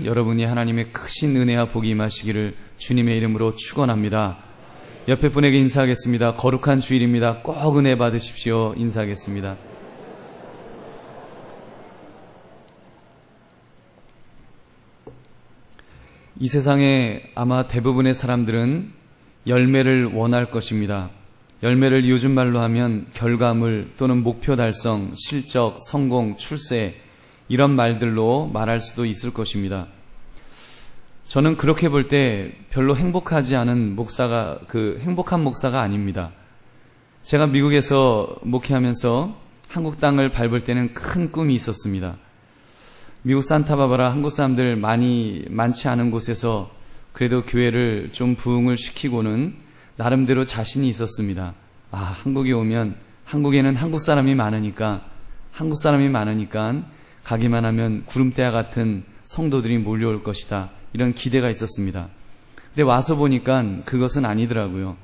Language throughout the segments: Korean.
여러분이 하나님의 크신 은혜와 복이 임하시기를 주님의 이름으로 축원합니다. 옆에 분에게 인사하겠습니다. 거룩한 주일입니다. 꼭 은혜 받으십시오. 인사하겠습니다. 이 세상에 아마 대부분의 사람들은 열매를 원할 것입니다. 열매를 요즘 말로 하면 결과물 또는 목표 달성, 실적, 성공, 출세 이런 말들로 말할 수도 있을 것입니다. 저는 그렇게 볼 때 별로 행복하지 않은 행복한 목사가 아닙니다. 제가 미국에서 목회하면서 한국 땅을 밟을 때는 큰 꿈이 있었습니다. 미국 산타바바라 한국 사람들 많지 않은 곳에서 그래도 교회를 좀 부흥을 시키고는 나름대로 자신이 있었습니다. 한국에 오면 한국에는 한국 사람이 많으니까 가기만 하면 구름대와 같은 성도들이 몰려올 것이다. 이런 기대가 있었습니다. 근데 와서 보니까 그것은 아니더라고요.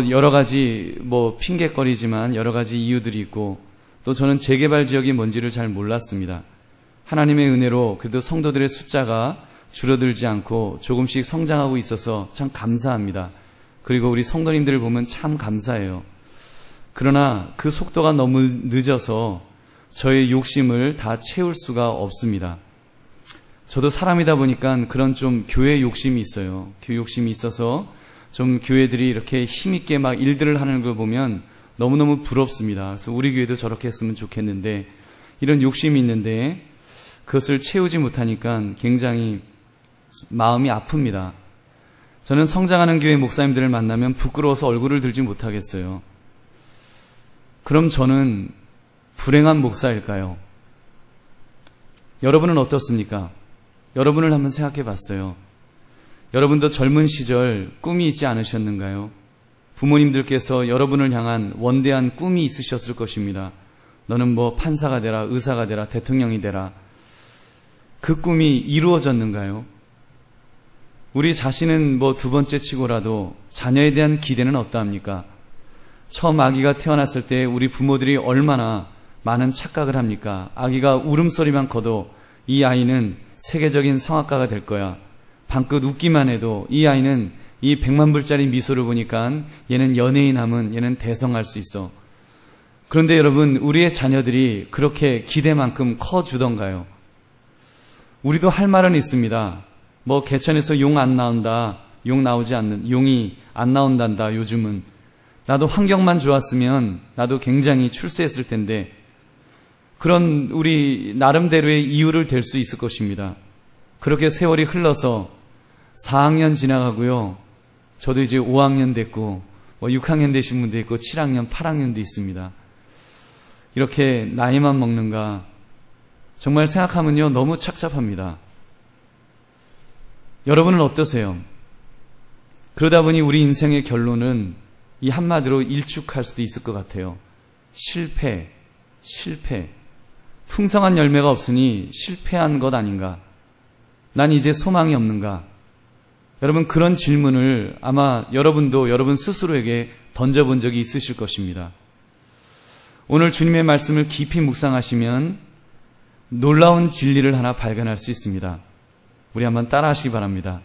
여러 가지 핑계거리지만 여러 가지 이유들이 있고 또 저는 재개발 지역이 뭔지를 잘 몰랐습니다. 하나님의 은혜로 그래도 성도들의 숫자가 줄어들지 않고 조금씩 성장하고 있어서 참 감사합니다. 그리고 우리 성도님들을 보면 참 감사해요. 그러나 그 속도가 너무 늦어서 저의 욕심을 다 채울 수가 없습니다. 저도 사람이다 보니까 그런 좀 교회 욕심이 있어요. 교회 욕심이 있어서 좀 교회들이 이렇게 힘있게 막 일들을 하는 걸 보면 너무너무 부럽습니다. 그래서 우리 교회도 저렇게 했으면 좋겠는데 이런 욕심이 있는데 그것을 채우지 못하니까 굉장히 마음이 아픕니다. 저는 성장하는 교회 목사님들을 만나면 부끄러워서 얼굴을 들지 못하겠어요. 그럼 저는 불행한 목사일까요? 여러분은 어떻습니까? 여러분을 한번 생각해 봤어요. 여러분도 젊은 시절 꿈이 있지 않으셨는가요? 부모님들께서 여러분을 향한 원대한 꿈이 있으셨을 것입니다. 너는 판사가 되라, 의사가 되라, 대통령이 되라. 그 꿈이 이루어졌는가요? 우리 자신은 두 번째 치고라도 자녀에 대한 기대는 어떠합니까? 처음 아기가 태어났을 때 우리 부모들이 얼마나 많은 착각을 합니까? 아기가 울음소리만 커도 이 아이는 세계적인 성악가가 될 거야. 방긋 웃기만 해도 이 아이는 이 100만 불짜리 미소를 보니까 얘는 연예인 하면 얘는 대성할 수 있어. 그런데 여러분, 우리의 자녀들이 그렇게 기대만큼 커주던가요? 우리도 할 말은 있습니다. 개천에서 용 안 나온다. 용이 안 나온단다, 요즘은. 나도 환경만 좋았으면 나도 굉장히 출세했을 텐데, 그런 우리 나름대로의 이유를 댈 수 있을 것입니다. 그렇게 세월이 흘러서 4학년 지나가고요. 저도 이제 5학년 됐고, 6학년 되신 분도 있고, 7학년, 8학년도 있습니다. 이렇게 나이만 먹는가. 정말 생각하면요, 너무 착잡합니다. 여러분은 어떠세요? 그러다 보니 우리 인생의 결론은 이 한마디로 일축할 수도 있을 것 같아요. 실패. 풍성한 열매가 없으니 실패한 것 아닌가? 난 이제 소망이 없는가? 여러분, 그런 질문을 아마 여러분도 여러분 스스로에게 던져본 적이 있으실 것입니다. 오늘 주님의 말씀을 깊이 묵상하시면 놀라운 진리를 하나 발견할 수 있습니다. 우리 한번 따라 하시기 바랍니다.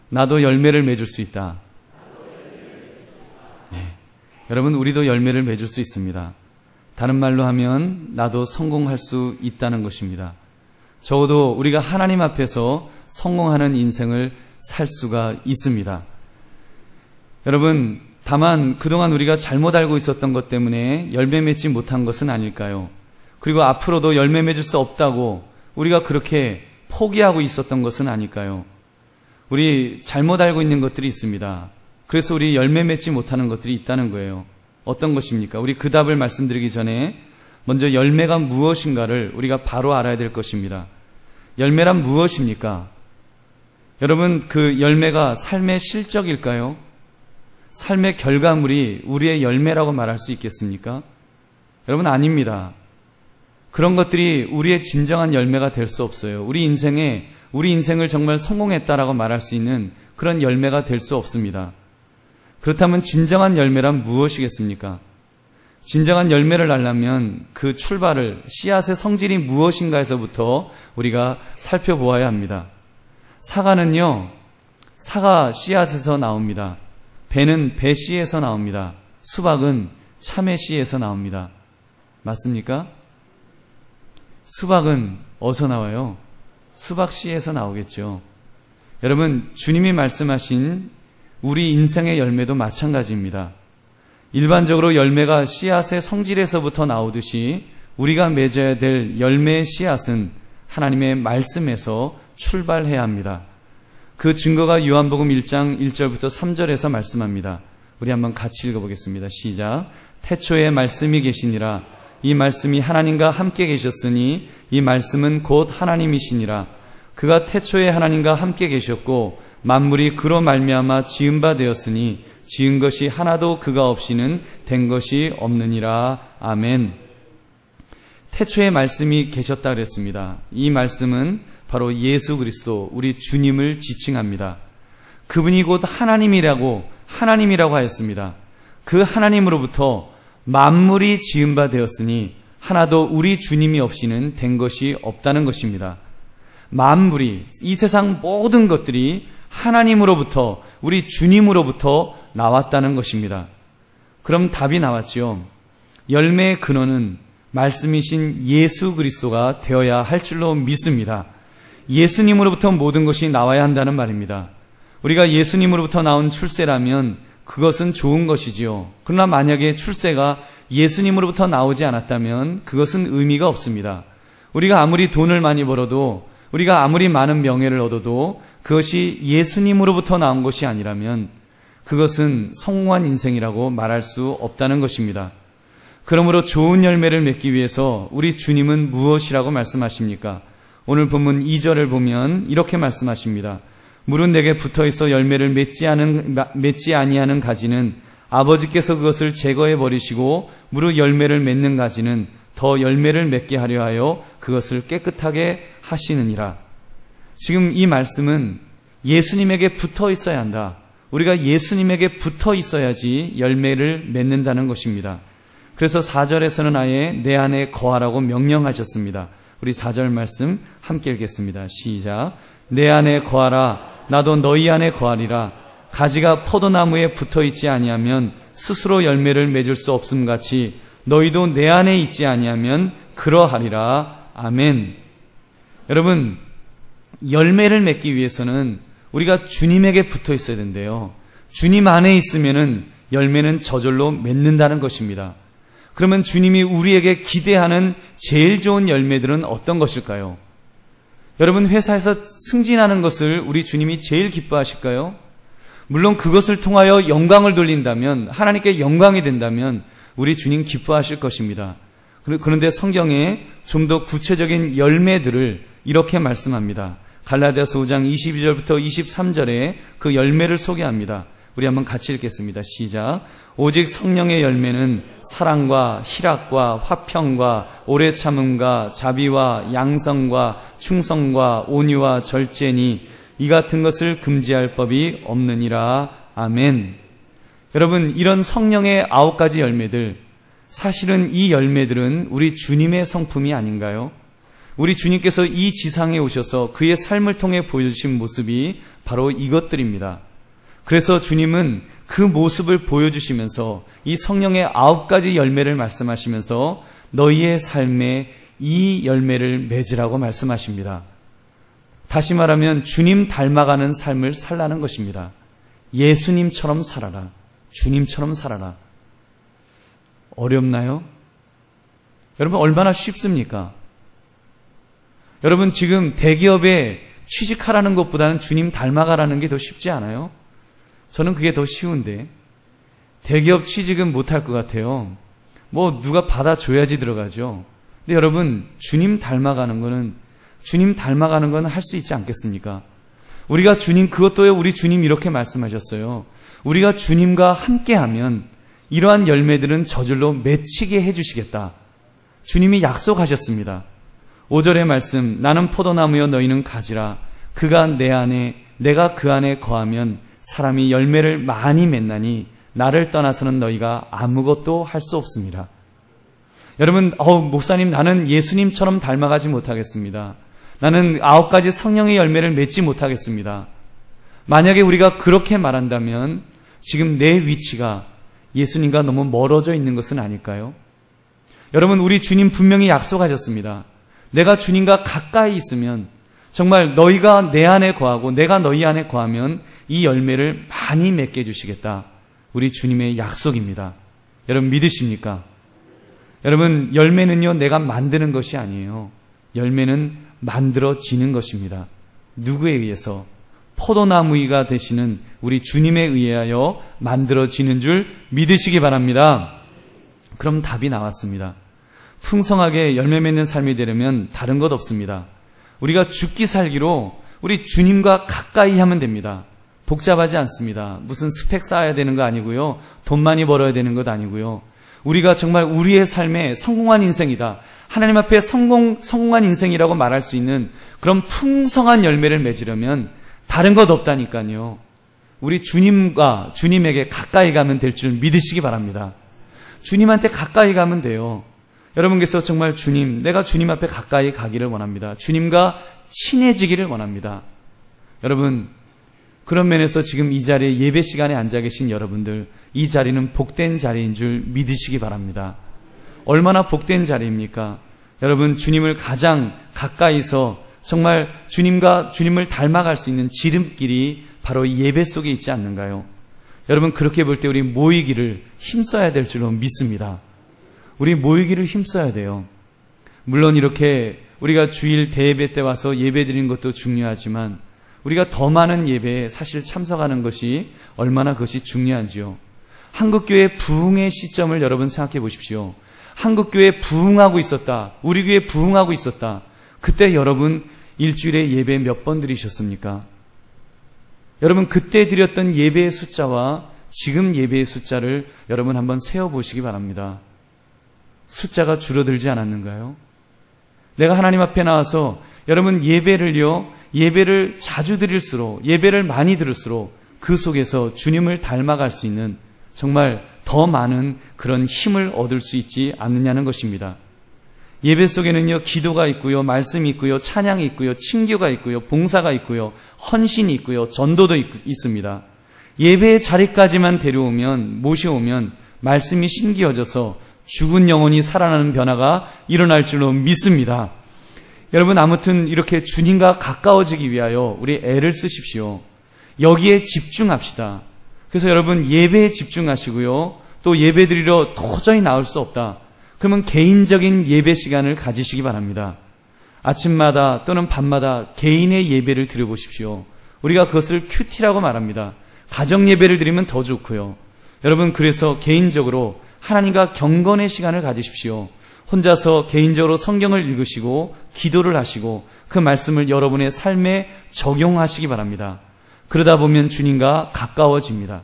나도 열매를 맺을 수 있다. 네. 여러분, 우리도 열매를 맺을 수 있습니다. 다른 말로 하면 나도 성공할 수 있다는 것입니다. 적어도 우리가 하나님 앞에서 성공하는 인생을 살 수가 있습니다. 여러분, 다만 그동안 우리가 잘못 알고 있었던 것 때문에 열매 맺지 못한 것은 아닐까요? 그리고 앞으로도 열매 맺을 수 없다고 우리가 그렇게 포기하고 있었던 것은 아닐까요? 우리 잘못 알고 있는 것들이 있습니다. 그래서 우리 열매 맺지 못하는 것들이 있다는 거예요. 어떤 것입니까? 우리 그 답을 말씀드리기 전에 먼저 열매가 무엇인가를 우리가 바로 알아야 될 것입니다. 열매란 무엇입니까? 여러분, 그 열매가 삶의 실적일까요? 삶의 결과물이 우리의 열매라고 말할 수 있겠습니까? 여러분, 아닙니다. 그런 것들이 우리의 진정한 열매가 될 수 없어요. 우리 인생을 정말 성공했다라고 말할 수 있는 그런 열매가 될 수 없습니다. 그렇다면 진정한 열매란 무엇이겠습니까? 진정한 열매를 낳으려면 그 출발을, 씨앗의 성질이 무엇인가에서부터 우리가 살펴보아야 합니다. 사과는요, 사과 씨앗에서 나옵니다. 배는 배 씨에서 나옵니다. 수박은 참외 씨에서 나옵니다. 맞습니까? 수박은 어디서 나와요? 수박 씨에서 나오겠죠. 여러분, 주님이 말씀하신 우리 인생의 열매도 마찬가지입니다. 일반적으로 열매가 씨앗의 성질에서부터 나오듯이 우리가 맺어야 될 열매의 씨앗은 하나님의 말씀에서 출발해야 합니다. 그 증거가 요한복음 1장 1절부터 3절에서 말씀합니다. 우리 한번 같이 읽어보겠습니다. 시작. 태초에 말씀이 계시니라. 이 말씀이 하나님과 함께 계셨으니 이 말씀은 곧 하나님이시니라. 그가 태초에 하나님과 함께 계셨고 만물이 그로 말미암아 지은 바 되었으니 지은 것이 하나도 그가 없이는 된 것이 없느니라. 아멘. 태초에 말씀이 계셨다 그랬습니다. 이 말씀은 바로 예수 그리스도, 우리 주님을 지칭합니다. 그분이 곧 하나님이라고 하였습니다. 그 하나님으로부터 만물이 지은 바 되었으니 하나도 우리 주님이 없이는 된 것이 없다는 것입니다. 만물이, 이 세상 모든 것들이 하나님으로부터, 우리 주님으로부터 나왔다는 것입니다. 그럼 답이 나왔지요. 열매의 근원은 말씀이신 예수 그리스도가 되어야 할 줄로 믿습니다. 예수님으로부터 모든 것이 나와야 한다는 말입니다. 우리가 예수님으로부터 나온 출세라면 그것은 좋은 것이지요. 그러나 만약에 출세가 예수님으로부터 나오지 않았다면 그것은 의미가 없습니다. 우리가 아무리 돈을 많이 벌어도, 우리가 아무리 많은 명예를 얻어도 그것이 예수님으로부터 나온 것이 아니라면 그것은 성공한 인생이라고 말할 수 없다는 것입니다. 그러므로 좋은 열매를 맺기 위해서 우리 주님은 무엇이라고 말씀하십니까? 오늘 본문 2절을 보면 이렇게 말씀하십니다. 물은 내게 붙어있어 열매를 맺지 아니하는 가지는 아버지께서 그것을 제거해 버리시고 무릇 열매를 맺는 가지는 더 열매를 맺게 하려 하여 그것을 깨끗하게 하시느니라. 지금 이 말씀은 예수님에게 붙어 있어야 한다. 우리가 예수님에게 붙어 있어야지 열매를 맺는다는 것입니다. 그래서 4절에서는 아예 내 안에 거하라고 명령하셨습니다. 우리 4절 말씀 함께 읽겠습니다. 시작. 내 안에 거하라. 나도 너희 안에 거하리라. 가지가 포도나무에 붙어있지 아니하면 스스로 열매를 맺을 수 없음 같이 너희도 내 안에 있지 아니하면 그러하리라. 아멘. 여러분, 열매를 맺기 위해서는 우리가 주님에게 붙어 있어야 된대요. 주님 안에 있으면은 열매는 저절로 맺는다는 것입니다. 그러면 주님이 우리에게 기대하는 제일 좋은 열매들은 어떤 것일까요? 여러분, 회사에서 승진하는 것을 우리 주님이 제일 기뻐하실까요? 물론 그것을 통하여 영광을 돌린다면, 하나님께 영광이 된다면 우리 주님 기뻐하실 것입니다. 그런데 성경에 좀 더 구체적인 열매들을 이렇게 말씀합니다. 갈라디아서 5장 22절부터 23절에 그 열매를 소개합니다. 우리 한번 같이 읽겠습니다. 시작. 오직 성령의 열매는 사랑과 희락과 화평과 오래 참음과 자비와 양성과 충성과 온유와 절제니 이 같은 것을 금지할 법이 없느니라. 아멘. 여러분, 이런 성령의 9가지 열매들, 사실은 이 열매들은 우리 주님의 성품이 아닌가요? 우리 주님께서 이 지상에 오셔서 그의 삶을 통해 보여주신 모습이 바로 이것들입니다. 그래서 주님은 그 모습을 보여주시면서 이 성령의 9가지 열매를 말씀하시면서 너희의 삶에 이 열매를 맺으라고 말씀하십니다. 다시 말하면 주님 닮아가는 삶을 살라는 것입니다. 예수님처럼 살아라. 주님처럼 살아라. 어렵나요? 여러분, 얼마나 쉽습니까? 여러분, 지금 대기업에 취직하라는 것보다는 주님 닮아가라는 게 더 쉽지 않아요? 저는 그게 더 쉬운데, 대기업 취직은 못할 것 같아요. 뭐 누가 받아줘야지 들어가죠. 근데 여러분, 주님 닮아가는 건 할 수 있지 않겠습니까? 우리가 주님, 그것도요, 우리 주님 이렇게 말씀하셨어요. 우리가 주님과 함께하면 이러한 열매들은 저절로 맺히게 해주시겠다. 주님이 약속하셨습니다. 5절의 말씀, 나는 포도나무여 너희는 가지라. 그가 내 안에, 내가 그 안에 거하면 사람이 열매를 많이 맺나니 나를 떠나서는 너희가 아무것도 할 수 없습니다. 여러분, 목사님, 나는 예수님처럼 닮아가지 못하겠습니다. 나는 9가지 성령의 열매를 맺지 못하겠습니다. 만약에 우리가 그렇게 말한다면 지금 내 위치가 예수님과 너무 멀어져 있는 것은 아닐까요? 여러분, 우리 주님 분명히 약속하셨습니다. 내가 주님과 가까이 있으면 정말 너희가 내 안에 거하고 내가 너희 안에 거하면 이 열매를 많이 맺게 해주시겠다. 우리 주님의 약속입니다. 여러분 믿으십니까? 여러분, 열매는요, 내가 만드는 것이 아니에요. 열매는 만들어지는 것입니다. 누구에 의해서? 포도나무이가 되시는 우리 주님에 의하여 만들어지는 줄 믿으시기 바랍니다. 그럼 답이 나왔습니다. 풍성하게 열매 맺는 삶이 되려면 다른 것 없습니다. 우리가 죽기 살기로 우리 주님과 가까이 하면 됩니다. 복잡하지 않습니다. 무슨 스펙 쌓아야 되는 거 아니고요. 돈 많이 벌어야 되는 것 아니고요. 우리가 정말 우리의 삶에 성공한 인생이다. 하나님 앞에 성공한 인생이라고 말할 수 있는 그런 풍성한 열매를 맺으려면 다른 것 없다니까요. 우리 주님에게 가까이 가면 될 줄 믿으시기 바랍니다. 주님한테 가까이 가면 돼요. 여러분께서 정말 주님, 내가 주님 앞에 가까이 가기를 원합니다. 주님과 친해지기를 원합니다. 여러분, 그런 면에서 지금 이 자리에 예배 시간에 앉아 계신 여러분들, 이 자리는 복된 자리인 줄 믿으시기 바랍니다. 얼마나 복된 자리입니까? 여러분, 주님을 가장 가까이서 정말 주님을 닮아갈 수 있는 지름길이 바로 이 예배 속에 있지 않는가요? 여러분, 그렇게 볼 때 우리 모이기를 힘써야 될 줄로 믿습니다. 우리 모이기를 힘써야 돼요. 물론 이렇게 우리가 주일 대예배 때 와서 예배 드리는 것도 중요하지만 우리가 더 많은 예배에 사실 참석하는 것이 얼마나 그것이 중요한지요. 한국교회 부흥의 시점을 여러분 생각해 보십시오. 한국교회 부흥하고 있었다. 우리 교회 부흥하고 있었다. 그때 여러분 일주일에 예배 몇 번 드리셨습니까? 여러분 그때 드렸던 예배의 숫자와 지금 예배의 숫자를 여러분 한번 세어보시기 바랍니다. 숫자가 줄어들지 않았는가요? 내가 하나님 앞에 나와서 여러분 예배를 자주 드릴수록, 예배를 많이 들을수록 그 속에서 주님을 닮아갈 수 있는 정말 더 많은 그런 힘을 얻을 수 있지 않느냐는 것입니다. 예배 속에는요, 기도가 있고요, 말씀이 있고요, 찬양이 있고요, 친교가 있고요, 봉사가 있고요, 헌신이 있고요, 전도도 있습니다. 예배의 자리까지만 모셔오면 말씀이 심기어져서 죽은 영혼이 살아나는 변화가 일어날 줄로 믿습니다. 여러분, 아무튼 이렇게 주님과 가까워지기 위하여 우리 애를 쓰십시오. 여기에 집중합시다. 그래서 여러분 예배에 집중하시고요. 또 예배 드리러 도저히 나올 수 없다. 그러면 개인적인 예배 시간을 가지시기 바랍니다. 아침마다 또는 밤마다 개인의 예배를 드려보십시오. 우리가 그것을 큐티라고 말합니다. 가정 예배를 드리면 더 좋고요. 여러분, 그래서 개인적으로 하나님과 경건의 시간을 가지십시오. 혼자서 개인적으로 성경을 읽으시고 기도를 하시고 그 말씀을 여러분의 삶에 적용하시기 바랍니다. 그러다 보면 주님과 가까워집니다.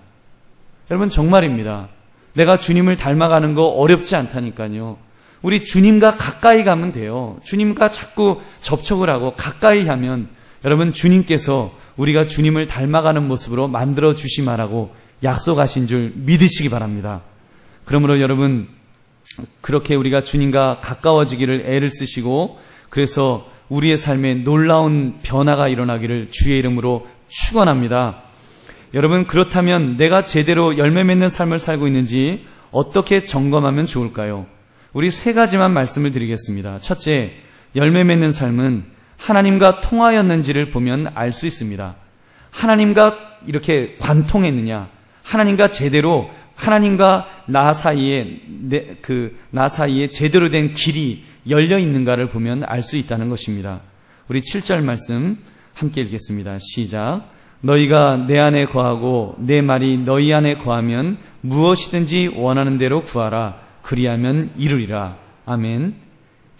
여러분, 정말입니다. 내가 주님을 닮아가는 거 어렵지 않다니까요. 우리 주님과 가까이 가면 돼요. 주님과 자꾸 접촉을 하고 가까이 하면 여러분 주님께서 우리가 주님을 닮아가는 모습으로 만들어 주시마라고 약속하신 줄 믿으시기 바랍니다. 그러므로 여러분, 그렇게 우리가 주님과 가까워지기를 애를 쓰시고 그래서 우리의 삶에 놀라운 변화가 일어나기를 주의 이름으로 축원합니다. 여러분, 그렇다면 내가 제대로 열매 맺는 삶을 살고 있는지 어떻게 점검하면 좋을까요? 우리 3가지만 말씀을 드리겠습니다. 첫째, 열매 맺는 삶은 하나님과 통하였는지를 보면 알 수 있습니다. 하나님과 이렇게 관통했느냐, 하나님과 나 사이에 제대로 된 길이 열려 있는가를 보면 알 수 있다는 것입니다. 우리 7절 말씀 함께 읽겠습니다. 시작. 너희가 내 안에 거하고 내 말이 너희 안에 거하면 무엇이든지 원하는 대로 구하라. 그리하면 이루리라. 아멘.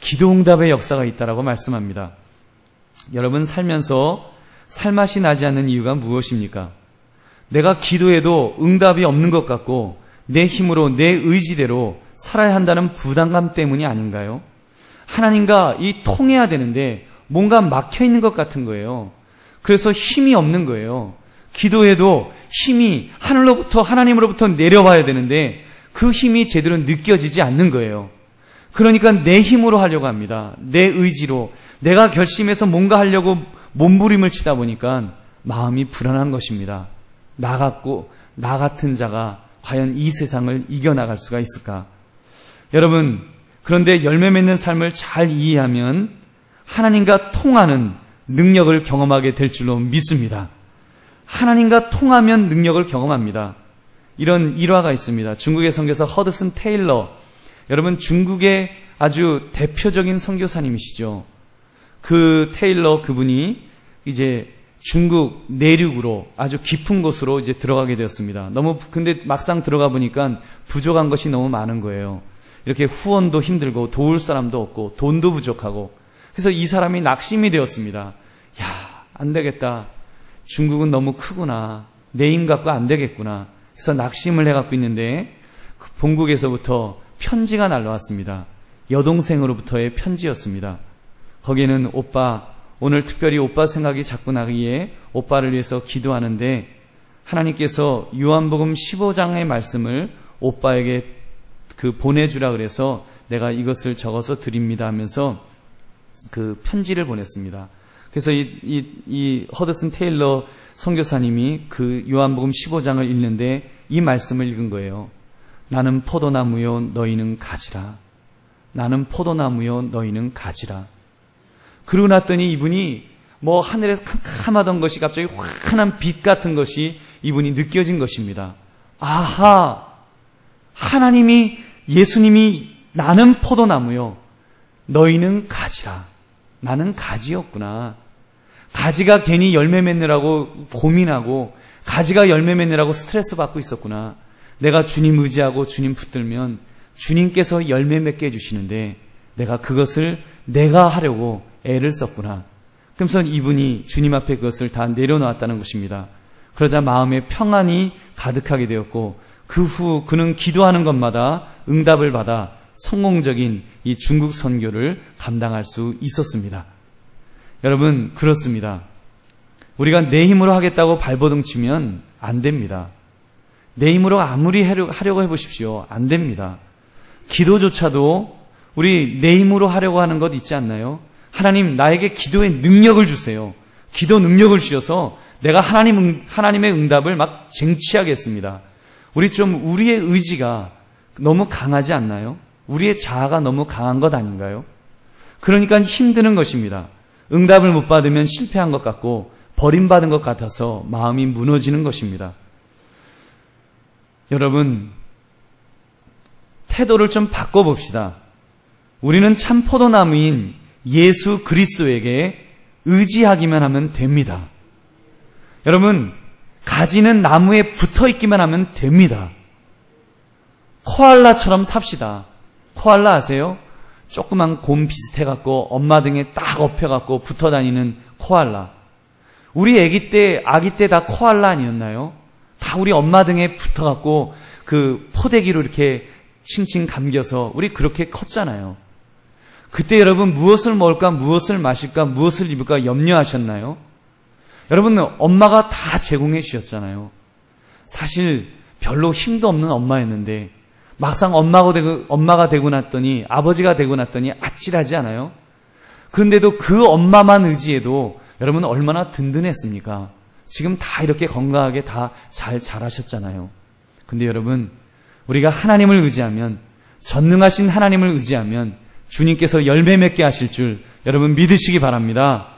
기도응답의 역사가 있다라고 말씀합니다. 여러분, 살면서 살맛이 나지 않는 이유가 무엇입니까? 내가 기도해도 응답이 없는 것 같고 내 힘으로 내 의지대로 살아야 한다는 부담감 때문이 아닌가요? 하나님과 통해야 되는데 뭔가 막혀 있는 것 같은 거예요. 그래서 힘이 없는 거예요. 기도해도 힘이 하나님으로부터 내려와야 되는데 그 힘이 제대로 느껴지지 않는 거예요. 그러니까 내 힘으로 하려고 합니다. 내 의지로 내가 결심해서 뭔가 하려고 몸부림을 치다 보니까 마음이 불안한 것입니다. 나 같은 자가 과연 이 세상을 이겨나갈 수가 있을까? 여러분, 그런데 열매 맺는 삶을 잘 이해하면 하나님과 통하는 능력을 경험하게 될 줄로 믿습니다. 하나님과 통하면 능력을 경험합니다. 이런 일화가 있습니다. 중국의 선교사 허드슨 테일러, 여러분 중국의 아주 대표적인 선교사님이시죠. 그 테일러 그분이 이제 중국 내륙으로 아주 깊은 곳으로 이제 들어가게 되었습니다. 근데 막상 들어가 보니까 부족한 것이 너무 많은 거예요. 이렇게 후원도 힘들고 도울 사람도 없고 돈도 부족하고, 그래서 이 사람이 낙심이 되었습니다. 야, 안 되겠다. 중국은 너무 크구나. 내 힘 갖고 안 되겠구나. 그래서 낙심을 해갖고 있는데 본국에서부터 편지가 날라왔습니다. 여동생으로부터의 편지였습니다. 거기에는 오빠, 오늘 특별히 오빠 생각이 자꾸 나기에 오빠를 위해서 기도하는데 하나님께서 요한복음 15장의 말씀을 오빠에게 보내주라 그래서 내가 이것을 적어서 드립니다 하면서 그 편지를 보냈습니다. 그래서 이 허드슨 테일러 선교사님이 그 요한복음 15장을 읽는데 이 말씀을 읽은 거예요. 나는 포도나무요 너희는 가지라. 나는 포도나무요 너희는 가지라. 그러고 났더니 이분이 하늘에서 캄캄하던 것이 갑자기 환한 빛 같은 것이 이분이 느껴진 것입니다. 아하! 하나님이, 예수님이 나는 포도나무요 너희는 가지라. 나는 가지였구나. 가지가 괜히 열매 맺느라고 고민하고 가지가 열매 맺느라고 스트레스 받고 있었구나. 내가 주님 의지하고 주님 붙들면 주님께서 열매 맺게 해주시는데 내가 그것을 내가 하려고 애를 썼구나. 그러면서 이분이 주님 앞에 그것을 다 내려놓았다는 것입니다. 그러자 마음에 평안이 가득하게 되었고 그 후 그는 기도하는 것마다 응답을 받아 성공적인 이 중국 선교를 감당할 수 있었습니다. 여러분, 그렇습니다. 우리가 내 힘으로 하겠다고 발버둥 치면 안 됩니다. 내 힘으로 아무리 하려고 해보십시오. 안 됩니다. 기도조차도 우리 내 힘으로 하려고 하는 것 있지 않나요? 하나님, 나에게 기도의 능력을 주세요. 기도 능력을 주셔서 내가 하나님의 응답을 막 쟁취하겠습니다. 우리의 의지가 너무 강하지 않나요? 우리의 자아가 너무 강한 것 아닌가요? 그러니까 힘드는 것입니다. 응답을 못 받으면 실패한 것 같고 버림받은 것 같아서 마음이 무너지는 것입니다. 여러분, 태도를 좀 바꿔봅시다. 우리는 참 포도나무인 예수 그리스도에게 의지하기만 하면 됩니다. 여러분, 가지는 나무에 붙어있기만 하면 됩니다. 코알라처럼 삽시다. 코알라 아세요? 조그만 곰 비슷해갖고 엄마 등에 딱 엎혀갖고 붙어다니는 코알라. 우리 아기 때 다 코알라 아니었나요? 다 우리 엄마 등에 붙어갖고 그 포대기로 이렇게 칭칭 감겨서 우리 그렇게 컸잖아요. 그때 여러분 무엇을 먹을까, 무엇을 마실까, 무엇을 입을까 염려하셨나요? 여러분, 엄마가 다 제공해 주셨잖아요. 사실 별로 힘도 없는 엄마였는데 막상 엄마가 되고 났더니, 아버지가 되고 났더니 아찔하지 않아요? 그런데도 그 엄마만 의지해도 여러분 얼마나 든든했습니까? 지금 다 이렇게 건강하게 다 잘 자라셨잖아요. 근데 여러분, 우리가 하나님을 의지하면, 전능하신 하나님을 의지하면 주님께서 열매 맺게 하실 줄 여러분 믿으시기 바랍니다.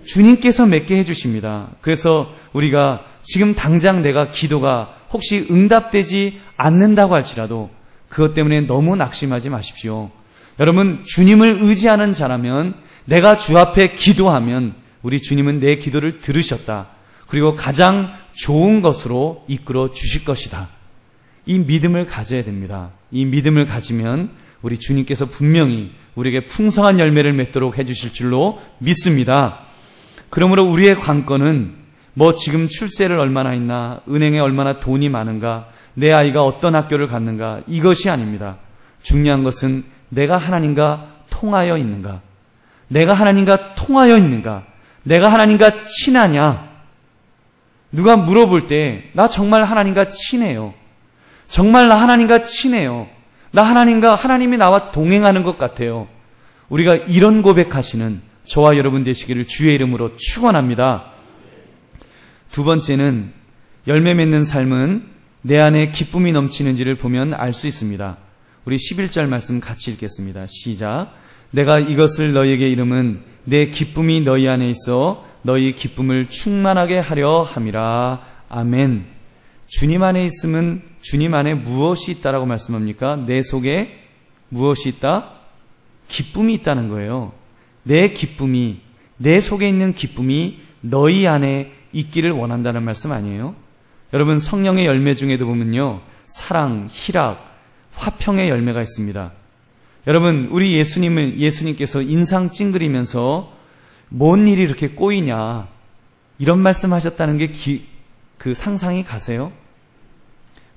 주님께서 맺게 해주십니다. 그래서 우리가 지금 당장 내가 기도가 혹시 응답되지 않는다고 할지라도 그것 때문에 너무 낙심하지 마십시오. 여러분, 주님을 의지하는 자라면, 내가 주 앞에 기도하면 우리 주님은 내 기도를 들으셨다. 그리고 가장 좋은 것으로 이끌어 주실 것이다. 이 믿음을 가져야 됩니다. 이 믿음을 가지면 우리 주님께서 분명히 우리에게 풍성한 열매를 맺도록 해주실 줄로 믿습니다. 그러므로 우리의 관건은 지금 출세를 얼마나 했나, 은행에 얼마나 돈이 많은가, 내 아이가 어떤 학교를 갔는가, 이것이 아닙니다. 중요한 것은 내가 하나님과 통하여 있는가, 내가 하나님과 통하여 있는가, 내가 하나님과 친하냐. 누가 물어볼 때 나 정말 하나님과 친해요. 정말 나 하나님과 친해요. 나 하나님이 나와 동행하는 것 같아요. 우리가 이런 고백하시는 저와 여러분 되시기를 주의 이름으로 축원합니다. 두 번째는 열매 맺는 삶은 내 안에 기쁨이 넘치는지를 보면 알 수 있습니다. 우리 11절 말씀 같이 읽겠습니다. 시작. 내가 이것을 너희에게 이름은 내 기쁨이 너희 안에 있어 너희 기쁨을 충만하게 하려 함이라. 아멘. 주님 안에 있으면 주님 안에 무엇이 있다라고 말씀합니까? 내 속에 무엇이 있다? 기쁨이 있다는 거예요. 내 기쁨이, 내 속에 있는 기쁨이 너희 안에 있기를 원한다는 말씀 아니에요? 여러분, 성령의 열매 중에도 보면요, 사랑, 희락, 화평의 열매가 있습니다. 여러분, 우리 예수님께서 인상 찡그리면서 뭔 일이 이렇게 꼬이냐, 이런 말씀 하셨다는 게 그 상상이 가세요?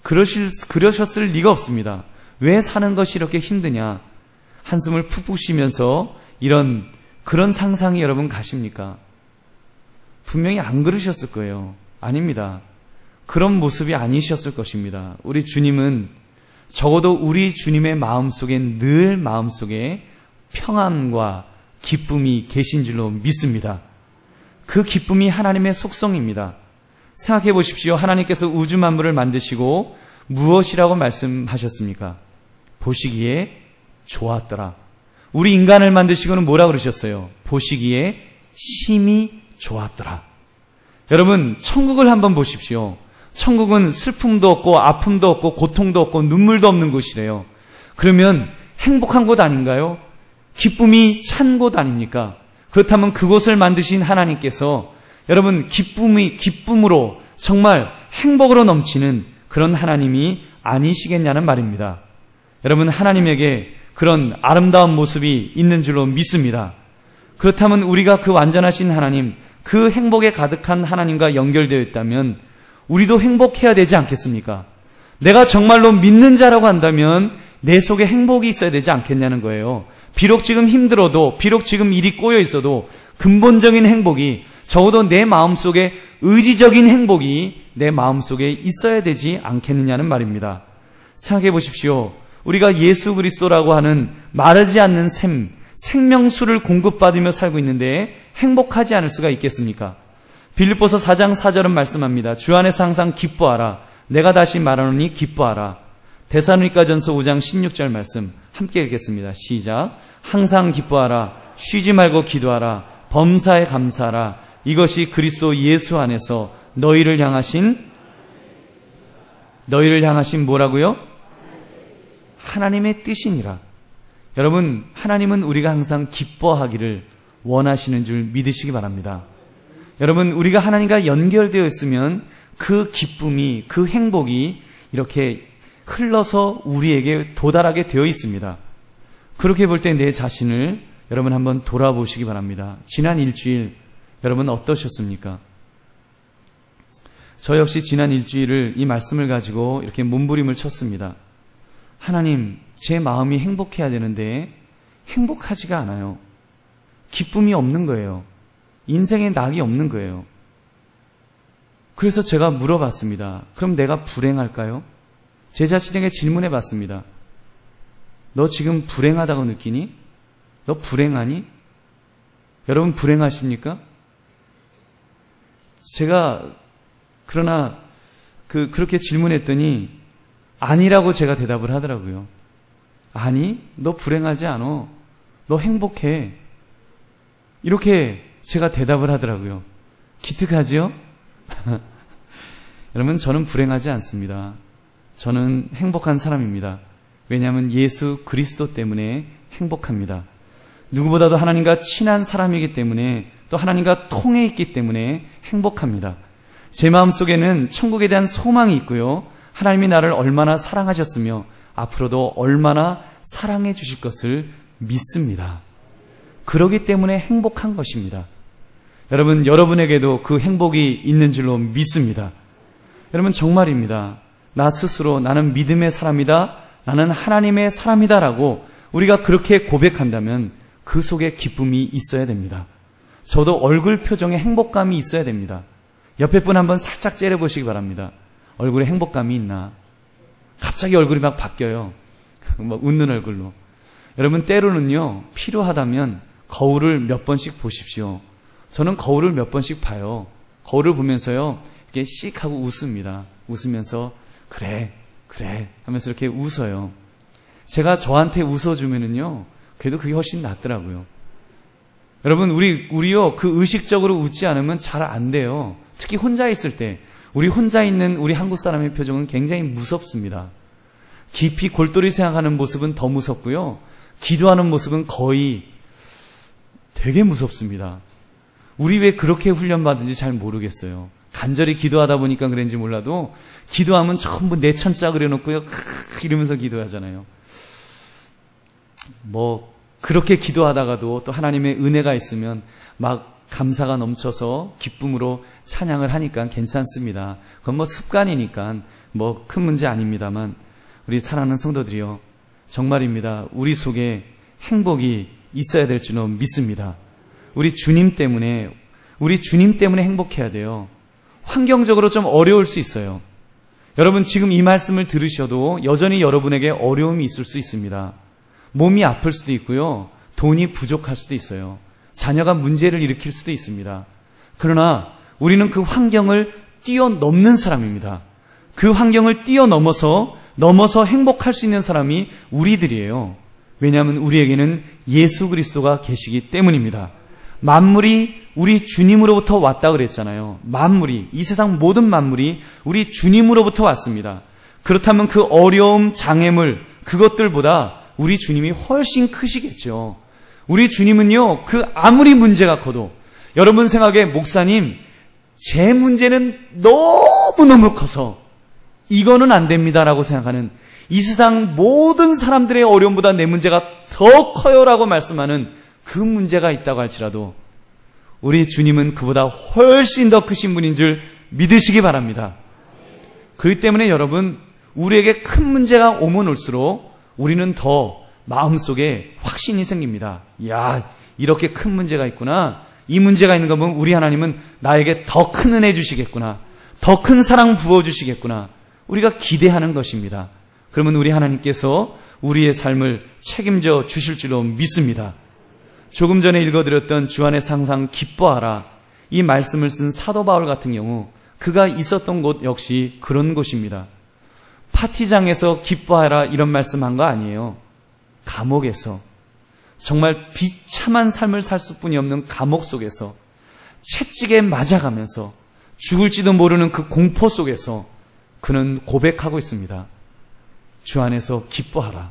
그러셨을 리가 없습니다. 왜 사는 것이 이렇게 힘드냐? 한숨을 푹푹 쉬면서 그런 상상이 여러분 가십니까? 분명히 안 그러셨을 거예요. 아닙니다. 그런 모습이 아니셨을 것입니다. 우리 주님은 적어도 우리 주님의 늘 마음속에 평안과 기쁨이 계신 줄로 믿습니다. 그 기쁨이 하나님의 속성입니다. 생각해 보십시오. 하나님께서 우주 만물을 만드시고 무엇이라고 말씀하셨습니까? 보시기에 좋았더라. 우리 인간을 만드시고는 뭐라 그러셨어요? 보시기에 심히 좋았더라. 여러분, 천국을 한번 보십시오. 천국은 슬픔도 없고 아픔도 없고 고통도 없고 눈물도 없는 곳이래요. 그러면 행복한 곳 아닌가요? 기쁨이 찬 곳 아닙니까? 그렇다면 그곳을 만드신 하나님께서 여러분 기쁨으로 정말 행복으로 넘치는 그런 하나님이 아니시겠냐는 말입니다. 여러분, 하나님에게 그런 아름다운 모습이 있는 줄로 믿습니다. 그렇다면 우리가 그 완전하신 하나님, 그 행복에 가득한 하나님과 연결되어 있다면 우리도 행복해야 되지 않겠습니까? 내가 정말로 믿는 자라고 한다면 내 속에 행복이 있어야 되지 않겠냐는 거예요. 비록 지금 힘들어도, 비록 지금 일이 꼬여 있어도 근본적인 행복이, 적어도 내 마음속에 의지적인 행복이 내 마음속에 있어야 되지 않겠느냐는 말입니다. 생각해 보십시오. 우리가 예수 그리스도라고 하는 마르지 않는 생명수를 공급받으며 살고 있는데 행복하지 않을 수가 있겠습니까? 빌립보서 4장 4절은 말씀합니다. 주 안에서 항상 기뻐하라. 내가 다시 말하노니 기뻐하라. 데살로니가전서 5장 16절 말씀 함께 읽겠습니다. 시작. 항상 기뻐하라. 쉬지 말고 기도하라. 범사에 감사하라. 이것이 그리스도 예수 안에서 너희를 향하신 뭐라고요? 하나님의 뜻이니라. 여러분, 하나님은 우리가 항상 기뻐하기를 원하시는 줄 믿으시기 바랍니다. 여러분, 우리가 하나님과 연결되어 있으면 그 기쁨이, 그 행복이 이렇게 흘러서 우리에게 도달하게 되어 있습니다. 그렇게 볼 때 내 자신을 여러분 한번 돌아보시기 바랍니다. 지난 일주일 여러분 어떠셨습니까? 저 역시 지난 일주일을 이 말씀을 가지고 이렇게 몸부림을 쳤습니다. 하나님, 제 마음이 행복해야 되는데 행복하지가 않아요. 기쁨이 없는 거예요. 인생에 낙이 없는 거예요. 그래서 제가 물어봤습니다. 그럼 내가 불행할까요? 제 자신에게 질문해 봤습니다. 너 지금 불행하다고 느끼니? 너 불행하니? 여러분 불행하십니까? 그러나 그렇게 질문했더니 아니라고 제가 대답을 하더라고요. 아니, 너 불행하지 않아. 너 행복해. 이렇게 제가 대답을 하더라고요. 기특하지요? 여러분, 저는 불행하지 않습니다. 저는 행복한 사람입니다. 왜냐하면 예수 그리스도 때문에 행복합니다. 누구보다도 하나님과 친한 사람이기 때문에, 또 하나님과 통해 있기 때문에 행복합니다. 제 마음속에는 천국에 대한 소망이 있고요. 하나님이 나를 얼마나 사랑하셨으며 앞으로도 얼마나 사랑해 주실 것을 믿습니다. 그러기 때문에 행복한 것입니다. 여러분, 여러분에게도 그 행복이 있는 줄로 믿습니다. 여러분, 정말입니다. 나 스스로 나는 믿음의 사람이다, 나는 하나님의 사람이다라고 우리가 그렇게 고백한다면 그 속에 기쁨이 있어야 됩니다. 저도 얼굴 표정에 행복감이 있어야 됩니다. 옆에 분 한번 살짝 째려보시기 바랍니다. 얼굴에 행복감이 있나? 갑자기 얼굴이 막 바뀌어요. 막 웃는 얼굴로. 여러분, 때로는요, 필요하다면 거울을 몇 번씩 보십시오. 저는 거울을 몇 번씩 봐요. 거울을 보면서요, 이렇게 씩 하고 웃습니다. 웃으면서 그래 하면서 이렇게 웃어요. 제가 저한테 웃어주면은요, 그래도 그게 훨씬 낫더라고요. 여러분, 우리요, 그 의식적으로 웃지 않으면 잘 안 돼요. 특히 혼자 있을 때, 우리 혼자 있는 우리 한국 사람의 표정은 굉장히 무섭습니다. 깊이 골똘히 생각하는 모습은 더 무섭고요. 기도하는 모습은 거의 되게 무섭습니다. 우리 왜 그렇게 훈련받은지 잘 모르겠어요. 간절히 기도하다 보니까 그런지 몰라도 기도하면 전부 내천자 그려놓고요. 이러면서 기도하잖아요. 그렇게 기도하다가도 또 하나님의 은혜가 있으면 막 감사가 넘쳐서 기쁨으로 찬양을 하니까 괜찮습니다. 그건 습관이니까 큰 문제 아닙니다만, 우리 사랑하는 성도들이요, 정말입니다. 우리 속에 행복이 있어야 될 줄은 믿습니다. 우리 주님 때문에 행복해야 돼요. 환경적으로 좀 어려울 수 있어요. 여러분, 지금 이 말씀을 들으셔도 여전히 여러분에게 어려움이 있을 수 있습니다. 몸이 아플 수도 있고요. 돈이 부족할 수도 있어요. 자녀가 문제를 일으킬 수도 있습니다. 그러나 우리는 그 환경을 뛰어넘는 사람입니다. 그 환경을 뛰어넘어서 행복할 수 있는 사람이 우리들이에요. 왜냐하면 우리에게는 예수 그리스도가 계시기 때문입니다. 만물이 우리 주님으로부터 왔다 그랬잖아요. 이 세상 모든 만물이 우리 주님으로부터 왔습니다. 그렇다면 그 어려움, 장애물, 그것들보다 우리 주님이 훨씬 크시겠죠. 우리 주님은요, 아무리 문제가 커도, 여러분 생각에, 목사님, 제 문제는 너무너무 커서 이거는 안 됩니다라고 생각하는, 이 세상 모든 사람들의 어려움보다 내 문제가 더 커요라고 말씀하는 그 문제가 있다고 할지라도 우리 주님은 그보다 훨씬 더 크신 분인 줄 믿으시기 바랍니다. 그렇기 때문에 여러분, 우리에게 큰 문제가 오면 올수록 우리는 더 마음속에 확신이 생깁니다. 이렇게 큰 문제가 있구나. 이 문제가 있는 거 보면 우리 하나님은 나에게 더 큰 은혜 주시겠구나. 더 큰 사랑 부어주시겠구나. 우리가 기대하는 것입니다. 그러면 우리 하나님께서 우리의 삶을 책임져 주실 줄로 믿습니다. 조금 전에 읽어드렸던 주안의 상상 기뻐하라, 이 말씀을 쓴 사도 바울 같은 경우 그가 있었던 곳 역시 그런 곳입니다. 파티장에서 기뻐하라 이런 말씀한 거 아니에요. 감옥에서, 정말 비참한 삶을 살 수뿐이 없는 감옥 속에서 채찍에 맞아가면서 죽을지도 모르는 그 공포 속에서 그는 고백하고 있습니다. 주 안에서 기뻐하라.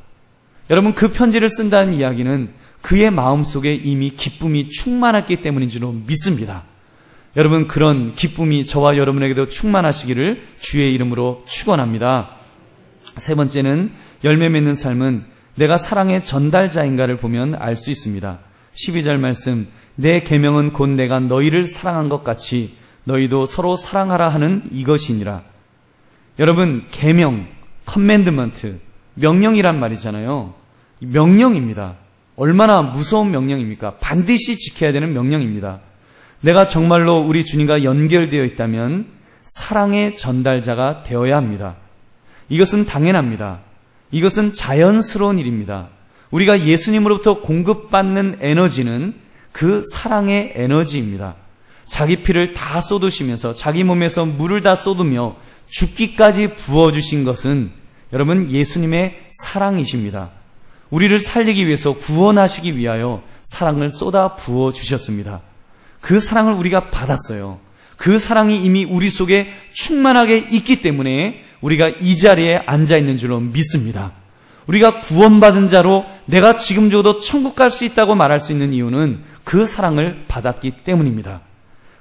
여러분, 그 편지를 쓴다는 이야기는 그의 마음속에 이미 기쁨이 충만했기 때문인 줄로 믿습니다. 여러분, 그런 기쁨이 저와 여러분에게도 충만하시기를 주의 이름으로 축원합니다. 세 번째는, 열매 맺는 삶은 내가 사랑의 전달자인가를 보면 알 수 있습니다. 12절 말씀, 내 계명은 곧 내가 너희를 사랑한 것 같이 너희도 서로 사랑하라 하는 이것이니라. 여러분, 계명, 커맨드먼트, 명령이란 말이잖아요. 명령입니다. 얼마나 무서운 명령입니까? 반드시 지켜야 되는 명령입니다. 내가 정말로 우리 주님과 연결되어 있다면 사랑의 전달자가 되어야 합니다. 이것은 당연합니다. 이것은 자연스러운 일입니다. 우리가 예수님으로부터 공급받는 에너지는 그 사랑의 에너지입니다. 자기 피를 다 쏟으시면서 자기 몸에서 물을 다 쏟으며 죽기까지 부어주신 것은 여러분 예수님의 사랑이십니다. 우리를 살리기 위해서, 구원하시기 위하여 사랑을 쏟아 부어주셨습니다. 그 사랑을 우리가 받았어요. 그 사랑이 이미 우리 속에 충만하게 있기 때문에 우리가 이 자리에 앉아있는 줄로 믿습니다. 우리가 구원받은 자로 내가 지금 죽어도 천국 갈 수 있다고 말할 수 있는 이유는 그 사랑을 받았기 때문입니다.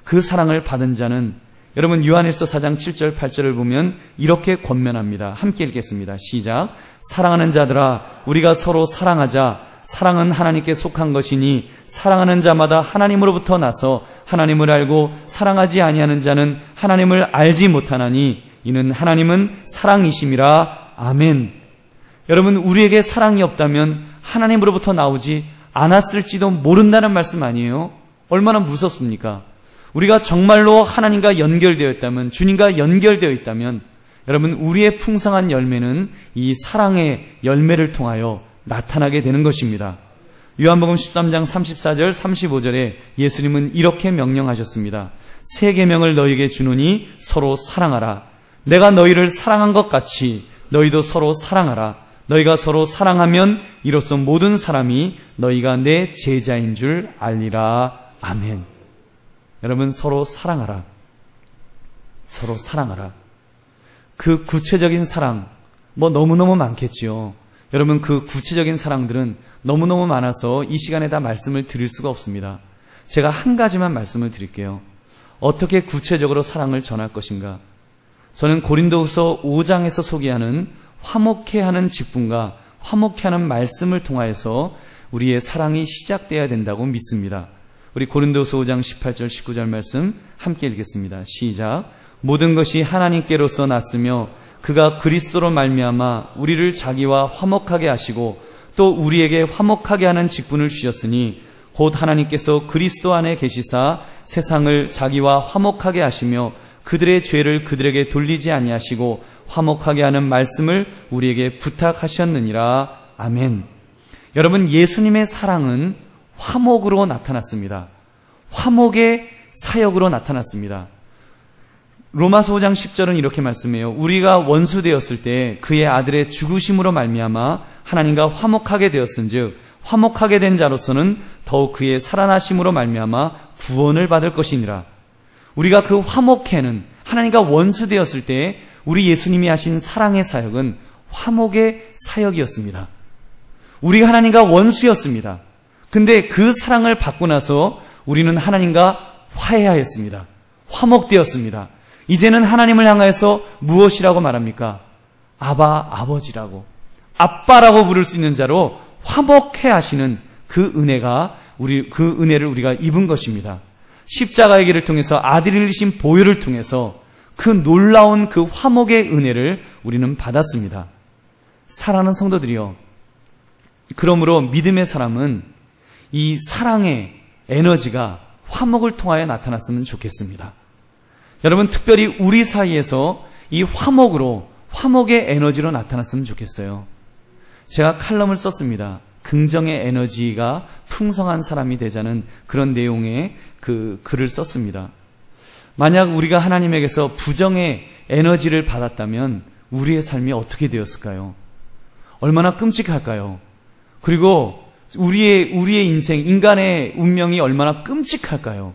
그 사랑을 받은 자는, 여러분 요한일서 4장 7절 8절을 보면 이렇게 권면합니다. 함께 읽겠습니다. 시작. 사랑하는 자들아, 우리가 서로 사랑하자. 사랑은 하나님께 속한 것이니 사랑하는 자마다 하나님으로부터 나서 하나님을 알고 사랑하지 아니하는 자는 하나님을 알지 못하나니 이는 하나님은 사랑이심이라. 아멘. 여러분, 우리에게 사랑이 없다면 하나님으로부터 나오지 않았을지도 모른다는 말씀 아니에요? 얼마나 무섭습니까? 우리가 정말로 하나님과 연결되어 있다면, 주님과 연결되어 있다면 여러분, 우리의 풍성한 열매는 이 사랑의 열매를 통하여 나타나게 되는 것입니다. 요한복음 13장 34절 35절에 예수님은 이렇게 명령하셨습니다. 새 계명을 너희에게 주노니 서로 사랑하라. 내가 너희를 사랑한 것 같이 너희도 서로 사랑하라. 너희가 서로 사랑하면 이로써 모든 사람이 너희가 내 제자인 줄 알리라. 아멘. 여러분, 서로 사랑하라. 서로 사랑하라. 그 구체적인 사랑, 너무너무 많겠지요. 여러분, 그 구체적인 사랑들은 너무너무 많아서 이 시간에 다 말씀을 드릴 수가 없습니다. 제가 한 가지만 말씀을 드릴게요. 어떻게 구체적으로 사랑을 전할 것인가? 저는 고린도후서 5장에서 소개하는 화목해 하는 직분과 화목해 하는 말씀을 통하여서 우리의 사랑이 시작돼야 된다고 믿습니다. 우리 고린도후서 5장 18절 19절 말씀 함께 읽겠습니다. 시작. 모든 것이 하나님께로서 났으며 그가 그리스도로 말미암아 우리를 자기와 화목하게 하시고 또 우리에게 화목하게 하는 직분을 주셨으니 곧 하나님께서 그리스도 안에 계시사 세상을 자기와 화목하게 하시며 그들의 죄를 그들에게 돌리지 아니하시고 화목하게 하는 말씀을 우리에게 부탁하셨느니라. 아멘. 여러분, 예수님의 사랑은 화목으로 나타났습니다. 화목의 사역으로 나타났습니다. 로마서 5장 10절은 이렇게 말씀해요. 우리가 원수되었을 때 그의 아들의 죽으심으로 말미암아 하나님과 화목하게 되었은즉 화목하게 된 자로서는 더욱 그의 살아나심으로 말미암아 구원을 받을 것이니라. 우리가 그 화목해는 하나님과 원수되었을 때 우리 예수님이 하신 사랑의 사역은 화목의 사역이었습니다. 우리가 하나님과 원수였습니다. 근데 그 사랑을 받고 나서 우리는 하나님과 화해하였습니다. 화목되었습니다. 이제는 하나님을 향하여서 무엇이라고 말합니까? 아버지라고, 아빠라고 부를 수 있는 자로 화목해 하시는 그 은혜를 우리가 입은 것입니다. 십자가의 길을 통해서 아들이 흘리신 보혈을 통해서 그 놀라운 그 화목의 은혜를 우리는 받았습니다. 사랑하는 성도들이요, 그러므로 믿음의 사람은 이 사랑의 에너지가 화목을 통하여 나타났으면 좋겠습니다. 여러분, 특별히 우리 사이에서 이 화목의 에너지로 나타났으면 좋겠어요. 제가 칼럼을 썼습니다. 긍정의 에너지가 풍성한 사람이 되자는 그런 내용의 그 글을 썼습니다. 만약 우리가 하나님에게서 부정의 에너지를 받았다면 우리의 삶이 어떻게 되었을까요? 얼마나 끔찍할까요? 그리고 우리의 인생, 인간의 운명이 얼마나 끔찍할까요?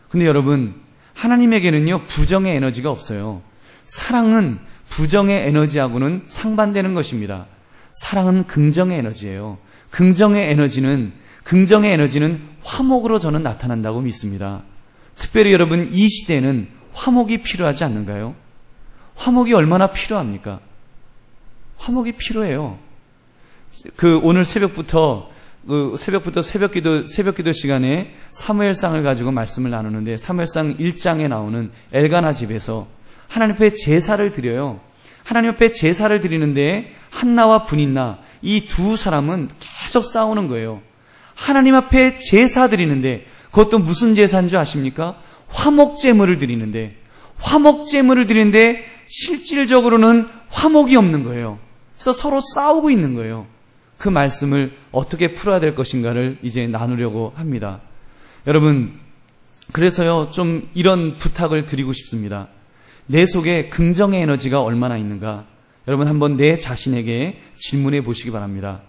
근데 여러분, 하나님에게는요, 부정의 에너지가 없어요. 사랑은 부정의 에너지하고는 상반되는 것입니다. 사랑은 긍정의 에너지예요. 긍정의 에너지는 화목으로 저는 나타난다고 믿습니다. 특별히 여러분, 이 시대에는 화목이 필요하지 않는가요? 화목이 얼마나 필요합니까? 화목이 필요해요. 오늘 새벽부터 새벽기도 시간에 사무엘상을 가지고 말씀을 나누는데, 사무엘상 1장에 나오는 엘가나 집에서 하나님 앞에 제사를 드려요. 하나님 앞에 제사를 드리는데 한나와 분인나, 이 두 사람은 계속 싸우는 거예요. 하나님 앞에 제사 드리는데, 그것도 무슨 제사인 줄 아십니까? 화목제물을 드리는데 실질적으로는 화목이 없는 거예요. 그래서 서로 싸우고 있는 거예요. 그 말씀을 어떻게 풀어야 될 것인가를 이제 나누려고 합니다. 여러분, 그래서요, 좀 이런 부탁을 드리고 싶습니다. 내 속에 긍정의 에너지가 얼마나 있는가? 여러분, 한번 내 자신에게 질문해 보시기 바랍니다.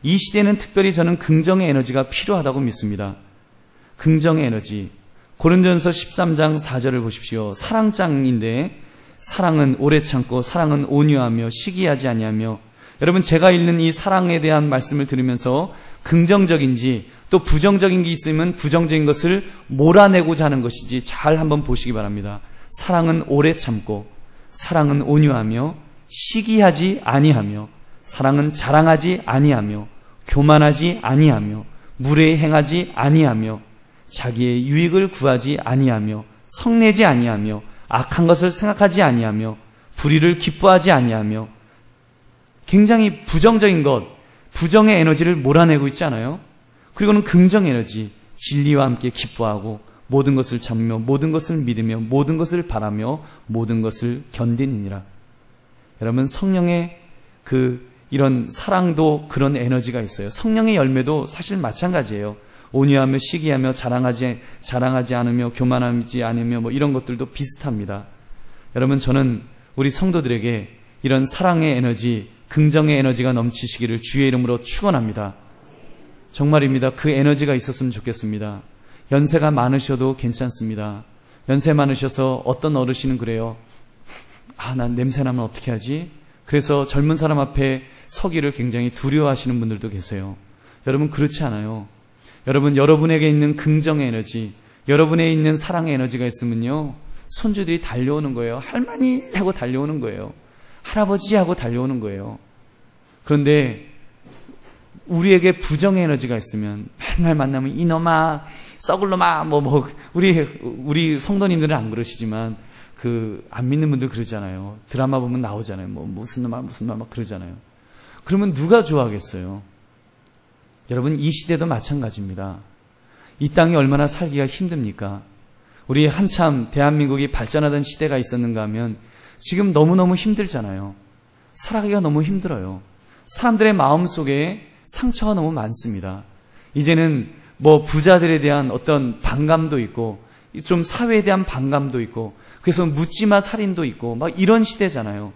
이 시대는 특별히 저는 긍정의 에너지가 필요하다고 믿습니다. 긍정의 에너지. 고린도전서 13장 4절을 보십시오. 사랑장인데, 사랑은 오래 참고 사랑은 온유하며 시기하지 아니하며. 여러분, 제가 읽는 이 사랑에 대한 말씀을 들으면서 긍정적인지 또 부정적인 게 있으면 부정적인 것을 몰아내고자 하는 것인지 잘 한번 보시기 바랍니다. 사랑은 오래 참고, 사랑은 온유하며 시기하지 아니하며, 사랑은 자랑하지 아니하며 교만하지 아니하며 무례히 행하지 아니하며 자기의 유익을 구하지 아니하며 성내지 아니하며 악한 것을 생각하지 아니하며 불의를 기뻐하지 아니하며. 굉장히 부정적인 것, 부정의 에너지를 몰아내고 있지 않아요? 그리고는 긍정 에너지, 진리와 함께 기뻐하고 모든 것을 참으며 모든 것을 믿으며 모든 것을 바라며 모든 것을 견디느니라. 여러분, 성령의 이런 사랑도 그런 에너지가 있어요. 성령의 열매도 사실 마찬가지예요. 온유하며 시기하며 자랑하지 않으며 교만하지 않으며 이런 것들도 비슷합니다. 여러분, 저는 우리 성도들에게 이런 사랑의 에너지, 긍정의 에너지가 넘치시기를 주의 이름으로 축원합니다. 정말입니다. 그 에너지가 있었으면 좋겠습니다. 연세가 많으셔도 괜찮습니다. 연세 많으셔서 어떤 어르신은 그래요. 난 냄새나면 어떻게 하지? 그래서 젊은 사람 앞에 서기를 굉장히 두려워하시는 분들도 계세요. 여러분, 그렇지 않아요. 여러분, 여러분에게 있는 긍정의 에너지, 여러분에 있는 사랑의 에너지가 있으면요, 손주들이 달려오는 거예요. 할머니 하고 달려오는 거예요. 할아버지 하고 달려오는 거예요. 그런데 우리에게 부정의 에너지가 있으면 맨날 만나면 이놈아, 썩을 놈아, 우리 성도님들은 안 그러시지만 안 믿는 분들 그러잖아요. 드라마 보면 나오잖아요. 무슨 놈아 막 그러잖아요. 그러면 누가 좋아하겠어요? 여러분, 이 시대도 마찬가지입니다. 이 땅이 얼마나 살기가 힘듭니까? 우리 한참 대한민국이 발전하던 시대가 있었는가 하면 지금 너무너무 힘들잖아요. 살아가기가 너무 힘들어요. 사람들의 마음속에 상처가 너무 많습니다. 이제는 부자들에 대한 어떤 반감도 있고 좀 사회에 대한 반감도 있고 그래서 묻지마 살인도 있고 이런 시대잖아요.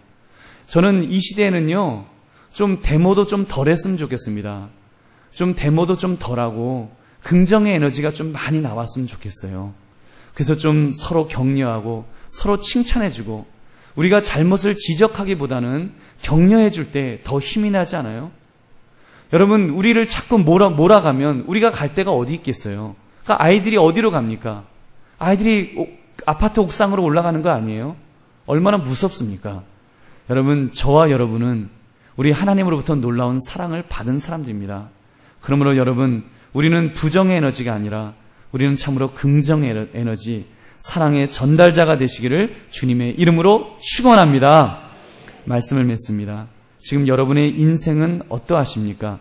저는 이 시대에는요, 좀 데모도 좀 덜 했으면 좋겠습니다. 좀 데모도 좀 덜하고 긍정의 에너지가 좀 많이 나왔으면 좋겠어요. 그래서 좀 서로 격려하고 서로 칭찬해주고 우리가 잘못을 지적하기보다는 격려해줄 때 더 힘이 나지 않아요? 여러분, 우리를 자꾸 몰아가면 우리가 갈 데가 어디 있겠어요? 그러니까 아이들이 어디로 갑니까? 아이들이 아파트 옥상으로 올라가는 거 아니에요? 얼마나 무섭습니까? 여러분, 저와 여러분은 우리 하나님으로부터 놀라운 사랑을 받은 사람들입니다. 그러므로 여러분, 우리는 부정의 에너지가 아니라 우리는 참으로 긍정의 에너지, 사랑의 전달자가 되시기를 주님의 이름으로 축원합니다. 말씀을 맺습니다. 지금 여러분의 인생은 어떠하십니까?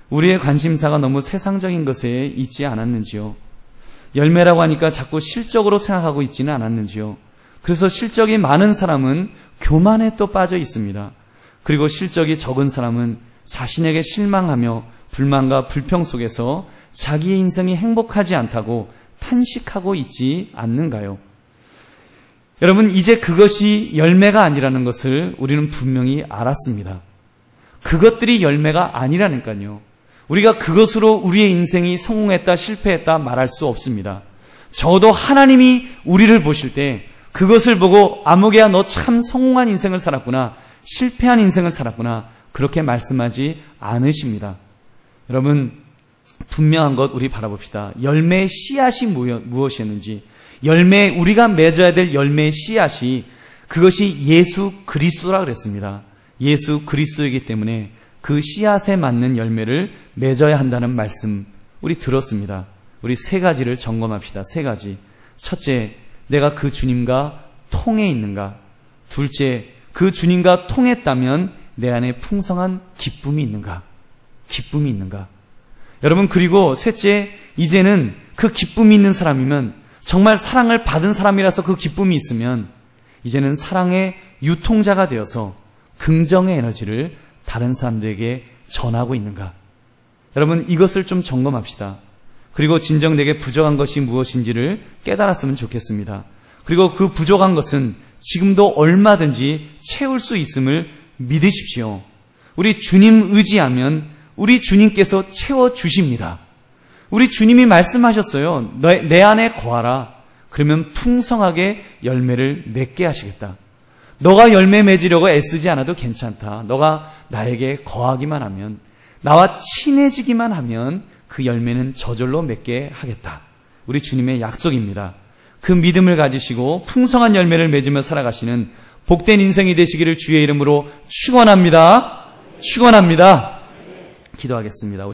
우리의 관심사가 너무 세상적인 것에 있지 않았는지요? 열매라고 하니까 자꾸 실적으로 생각하고 있지는 않았는지요? 그래서 실적이 많은 사람은 교만에 또 빠져 있습니다. 그리고 실적이 적은 사람은 자신에게 실망하며 불만과 불평 속에서 자기의 인생이 행복하지 않다고 탄식하고 있지 않는가요? 여러분, 이제 그것이 열매가 아니라는 것을 우리는 분명히 알았습니다. 그것들이 열매가 아니라니까요. 우리가 그것으로 우리의 인생이 성공했다, 실패했다 말할 수 없습니다. 적어도 하나님이 우리를 보실 때 그것을 보고 아무개야 너 참 성공한 인생을 살았구나, 실패한 인생을 살았구나, 그렇게 말씀하지 않으십니다. 여러분, 분명한 것 우리 바라봅시다. 열매의 씨앗이 무엇이었는지, 우리가 맺어야 될 열매의 씨앗이 그것이 예수 그리스도라 그랬습니다. 예수 그리스도이기 때문에 그 씨앗에 맞는 열매를 맺어야 한다는 말씀 우리 들었습니다. 우리 3가지를 점검합시다. 3가지. 첫째, 내가 그 주님과 통해 있는가? 둘째, 그 주님과 통했다면 내 안에 풍성한 기쁨이 있는가? 기쁨이 있는가? 여러분, 그리고 셋째, 이제는 그 기쁨이 있는 사람이면, 정말 사랑을 받은 사람이라서 그 기쁨이 있으면 이제는 사랑의 유통자가 되어서 긍정의 에너지를 다른 사람들에게 전하고 있는가? 여러분, 이것을 좀 점검합시다. 그리고 진정 내게 부족한 것이 무엇인지를 깨달았으면 좋겠습니다. 그리고 그 부족한 것은 지금도 얼마든지 채울 수 있음을 믿으십시오. 우리 주님 의지하면 우리 주님께서 채워주십니다. 우리 주님이 말씀하셨어요. 내 안에 거하라. 그러면 풍성하게 열매를 맺게 하시겠다. 너가 열매 맺으려고 애쓰지 않아도 괜찮다. 너가 나에게 거하기만 하면, 나와 친해지기만 하면 그 열매는 저절로 맺게 하겠다. 우리 주님의 약속입니다. 그 믿음을 가지시고 풍성한 열매를 맺으며 살아가시는 복된 인생이 되시기를 주의 이름으로 축원합니다. 축원합니다. 기도하겠습니다.